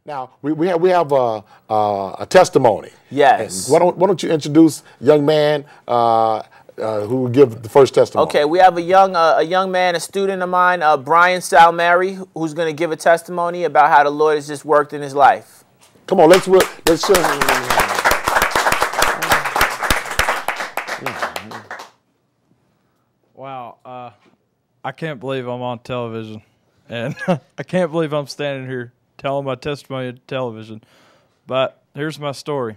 Now we have a testimony. Yes. And why don't you introduce a young man who will give the first testimony? Okay, we have a young man, a student of mine, Brian Salmary, who's going to give a testimony about how the Lord has just worked in his life. Come on, let's show him. Wow, I can't believe I'm on television, and I can't believe I'm standing here telling my testimony on television. But here's my story,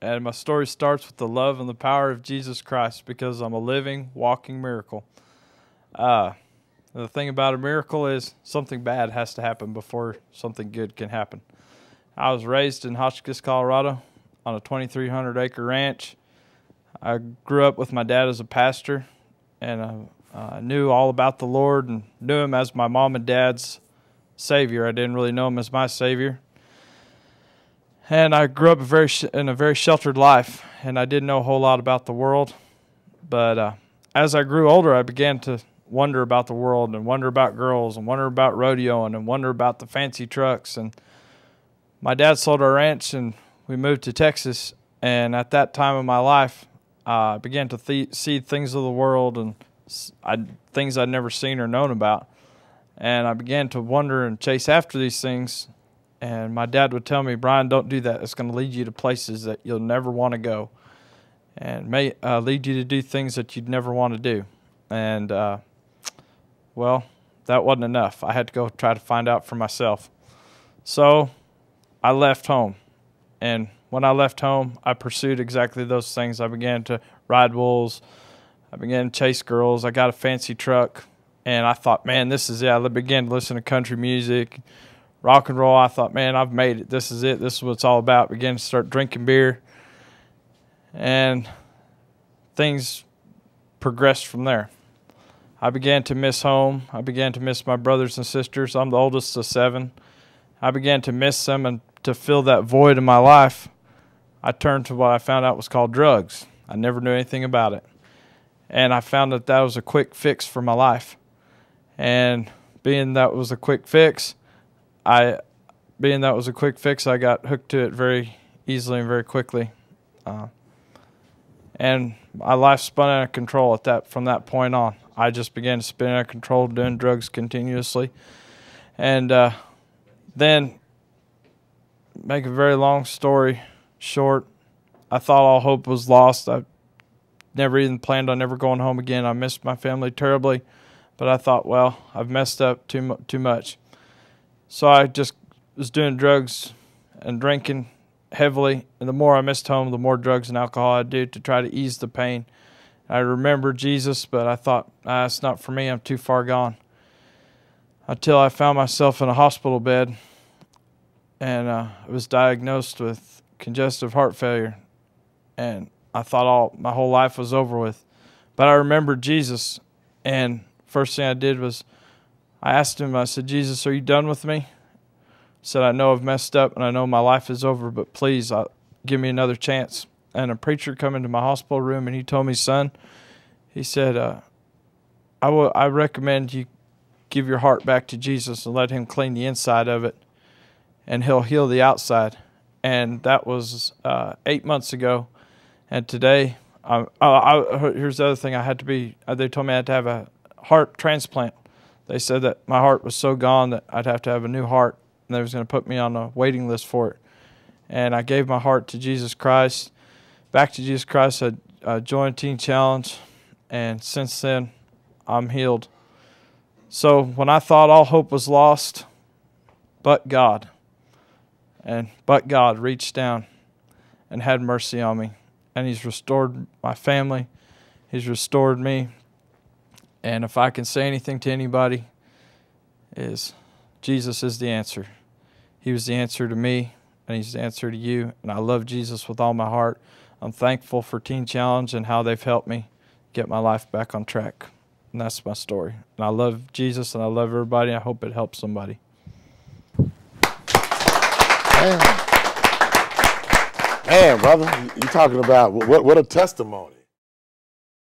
and my story starts with the love and the power of Jesus Christ, because I'm a living, walking miracle. The thing about a miracle is something bad has to happen before something good can happen. I was raised in Hotchkiss, Colorado, on a 2,300-acre ranch. I grew up with my dad as a pastor, and I knew all about the Lord and knew him as my mom and dad's Savior. I didn't really know him as my Savior. And I grew up in a very sheltered life, and I didn't know a whole lot about the world. But as I grew older, I began to wonder about the world and wonder about girls and wonder about rodeoing and wonder about the fancy trucks. And my dad sold our ranch, and we moved to Texas. And at that time of my life, I began to see things of the world and things I'd never seen or known about. And I began to wonder and chase after these things. And my dad would tell me, Brian, don't do that. It's going to lead you to places that you'll never want to go, and may lead you to do things that you'd never want to do. And, well, that wasn't enough. I had to go try to find out for myself. So I left home. And when I left home, I pursued exactly those things. I began to ride wolves. I began to chase girls. I got a fancy truck. And I thought, man, this is it. I began to listen to country music, rock and roll. I thought, man, I've made it. This is it. This is what it's all about. Began to start drinking beer. And things progressed from there. I began to miss home. I began to miss my brothers and sisters. I'm the oldest of 7. I began to miss them, and to fill that void in my life, I turned to what I found out was called drugs. I never knew anything about it. And I found that that was a quick fix for my life. And being that was a quick fix, I got hooked to it very easily and very quickly. And my life spun out of control from that point on. I just began to spin out of control, doing drugs continuously. And then, make a very long story short, I thought all hope was lost. I never even planned on ever going home again. I missed my family terribly, but I thought, well, I've messed up too much. So I just was doing drugs and drinking heavily, and the more I missed home, the more drugs and alcohol I'd do to try to ease the pain. I remembered Jesus, but I thought, it's not for me. I'm too far gone. Until I found myself in a hospital bed, and I was diagnosed with congestive heart failure, and I thought my whole life was over with. But I remembered Jesus, and first thing I did was I asked him, I said, Jesus, are you done with me? I said, I know I've messed up, and I know my life is over, but please give me another chance. And a preacher come into my hospital room, and he told me, son, he said, I recommend you give your heart back to Jesus and let him clean the inside of it, and he'll heal the outside. And that was 8 months ago. And today, here's the other thing. They told me I had to have a heart transplant. They said that my heart was so gone that I'd have to have a new heart, and they was going to put me on a waiting list for it. And I gave my heart to Jesus Christ, back to Jesus Christ. I joined Teen Challenge, and since then, I'm healed. So when I thought all hope was lost, but God reached down and had mercy on me. And he's restored my family. He's restored me. And if I can say anything to anybody, is Jesus is the answer. He was the answer to me, and he's the answer to you. And I love Jesus with all my heart. I'm thankful for Teen Challenge and how they've helped me get my life back on track. And that's my story. And I love Jesus, and I love everybody. I hope it helps somebody. Man, brother, you talking about what a testimony.